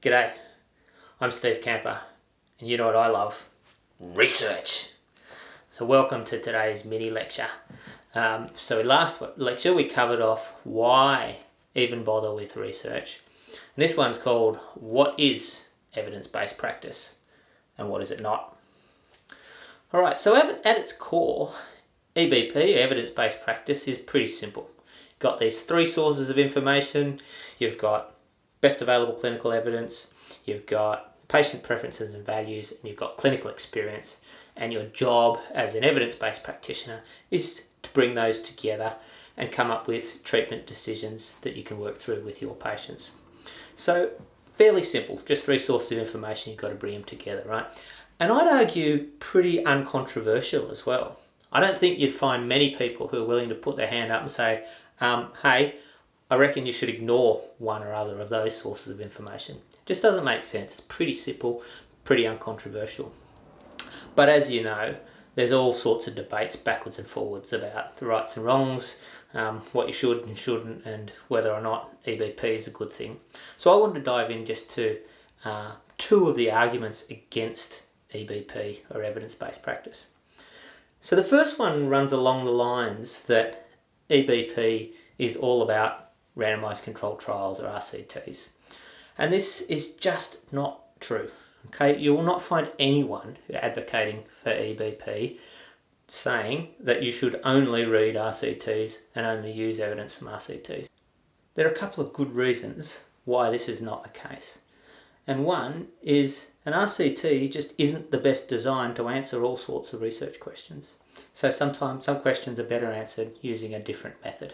G'day, I'm Steve Camper, and you know what I love? Research. So welcome to today's mini lecture. Last lecture we covered off why even bother with research. And this one's called What is Evidence-Based Practice and What is it not? Alright, so at its core, EBP, evidence-based practice, is pretty simple. You've got these three sources of information. You've got best available clinical evidence, you've got patient preferences and values, and you've got clinical experience. And your job as an evidence-based practitioner is to bring those together and come up with treatment decisions that you can work through with your patients. So fairly simple, just three sources of information, you've got to bring them together, right? And I'd argue pretty uncontroversial as well. I don't think you'd find many people who are willing to put their hand up and say, hey, I reckon you should ignore one or other of those sources of information. It just doesn't make sense. It's pretty simple, pretty uncontroversial. But as you know, there's all sorts of debates backwards and forwards about the rights and wrongs, what you should and shouldn't, and whether or not EBP is a good thing. So I wanted to dive in just to two of the arguments against EBP, or evidence-based practice. So the first one runs along the lines that EBP is all about randomized controlled trials, or RCTs. And this is just not true. Okay, you will not find anyone advocating for EBP saying that you should only read RCTs and only use evidence from RCTs. There are a couple of good reasons why this is not the case. And one is an RCT just isn't the best designed to answer all sorts of research questions. So sometimes some questions are better answered using a different method.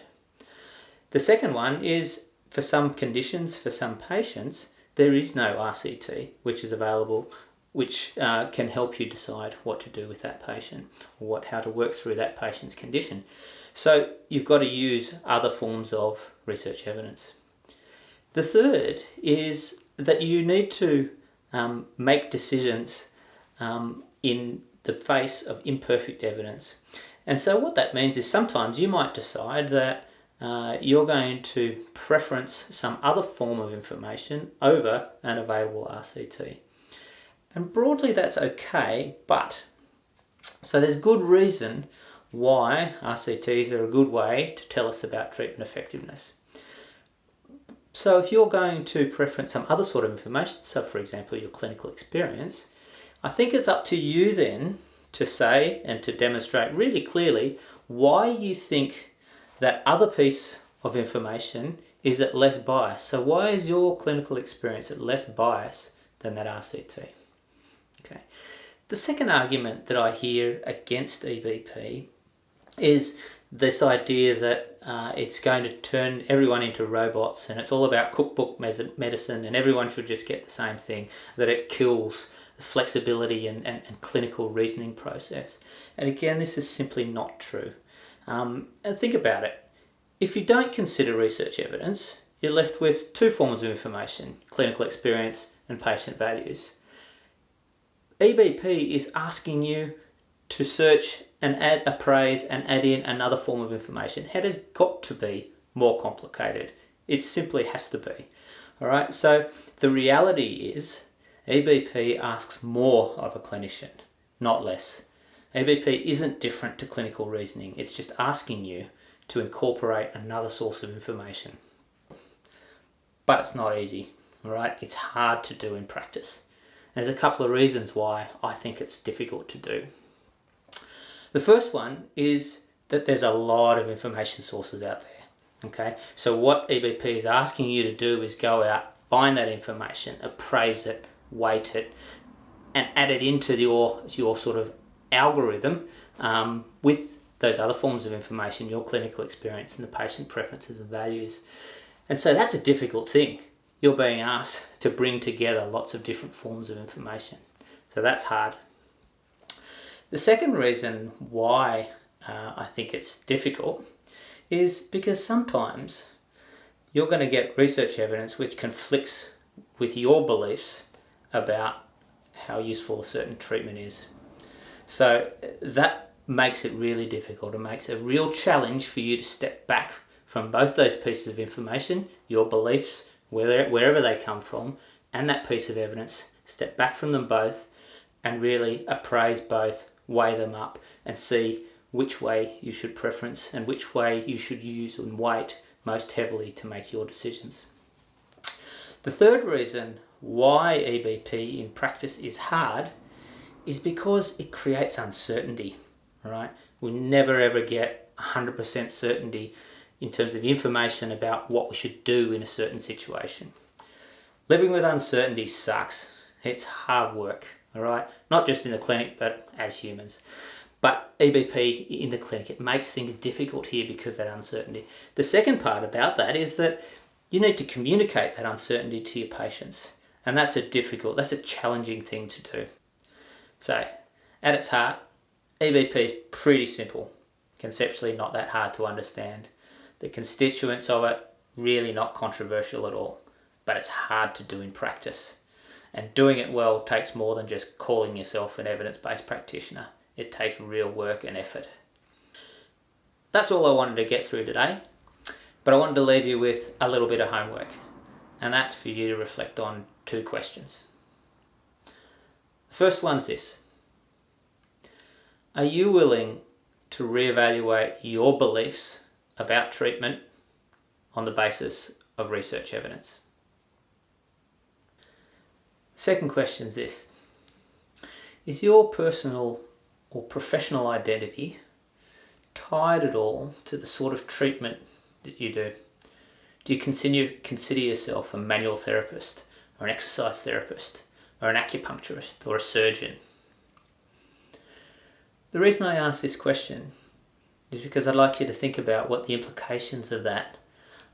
The second one is, for some conditions, for some patients, there is no RCT which is available, which can help you decide what to do with that patient, or how to work through that patient's condition. So you've got to use other forms of research evidence. The third is that you need to make decisions in the face of imperfect evidence. And so what that means is sometimes you might decide that you're going to preference some other form of information over an available RCT. And broadly that's okay, but so there's good reason why RCTs are a good way to tell us about treatment effectiveness. So if you're going to preference some other sort of information, so for example your clinical experience, I think it's up to you then to say and to demonstrate really clearly why you think that other piece of information is at less bias. So why is your clinical experience at less bias than that RCT? Okay. The second argument that I hear against EBP is this idea that it's going to turn everyone into robots and it's all about cookbook medicine and everyone should just get the same thing, that it kills the flexibility and clinical reasoning process. And again, this is simply not true. And think about it. If you don't consider research evidence, you're left with two forms of information, clinical experience and patient values. EBP is asking you to search and appraise and add in another form of information. It has got to be more complicated. It simply has to be. All right. So the reality is EBP asks more of a clinician, not less. EBP isn't different to clinical reasoning. It's just asking you to incorporate another source of information. But it's not easy, all right? It's hard to do in practice. There's a couple of reasons why I think it's difficult to do. The first one is that there's a lot of information sources out there, okay? So what EBP is asking you to do is go out, find that information, appraise it, weight it, and add it into your sort of algorithm with those other forms of information, your clinical experience and the patient preferences and values. And so that's a difficult thing. You're being asked to bring together lots of different forms of information. So that's hard. The second reason why I think it's difficult is because sometimes you're going to get research evidence which conflicts with your beliefs about how useful a certain treatment is. So that makes it really difficult. It makes a real challenge for you to step back from both those pieces of information, your beliefs, wherever they come from, and that piece of evidence, step back from them both and really appraise both, weigh them up and see which way you should preference and which way you should use and weight most heavily to make your decisions. The third reason why EBP in practice is hard is because it creates uncertainty, right? We never ever get 100% certainty in terms of information about what we should do in a certain situation. Living with uncertainty sucks. It's hard work, all right? Not just in the clinic, but as humans. But EBP in the clinic, it makes things difficult here because of that uncertainty. The second part about that is that you need to communicate that uncertainty to your patients. And that's a challenging thing to do. So, at its heart, EBP is pretty simple. Conceptually not that hard to understand. The constituents of it, really not controversial at all. But it's hard to do in practice. And doing it well takes more than just calling yourself an evidence-based practitioner. It takes real work and effort. That's all I wanted to get through today. But I wanted to leave you with a little bit of homework. And that's for you to reflect on 2 questions. The first one's this. Are you willing to reevaluate your beliefs about treatment on the basis of research evidence? Second question is this. Is your personal or professional identity tied at all to the sort of treatment that you do? Do you consider yourself a manual therapist or an exercise therapist or an acupuncturist or a surgeon? The reason I ask this question is because I'd like you to think about what the implications of that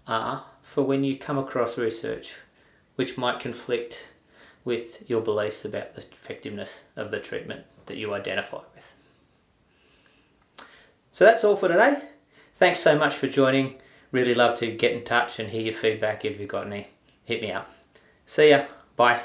are for when you come across research which might conflict with your beliefs about the effectiveness of the treatment that you identify with. So that's all for today. Thanks so much for joining. Really love to get in touch and hear your feedback if you've got any. Hit me up. See ya. Bye.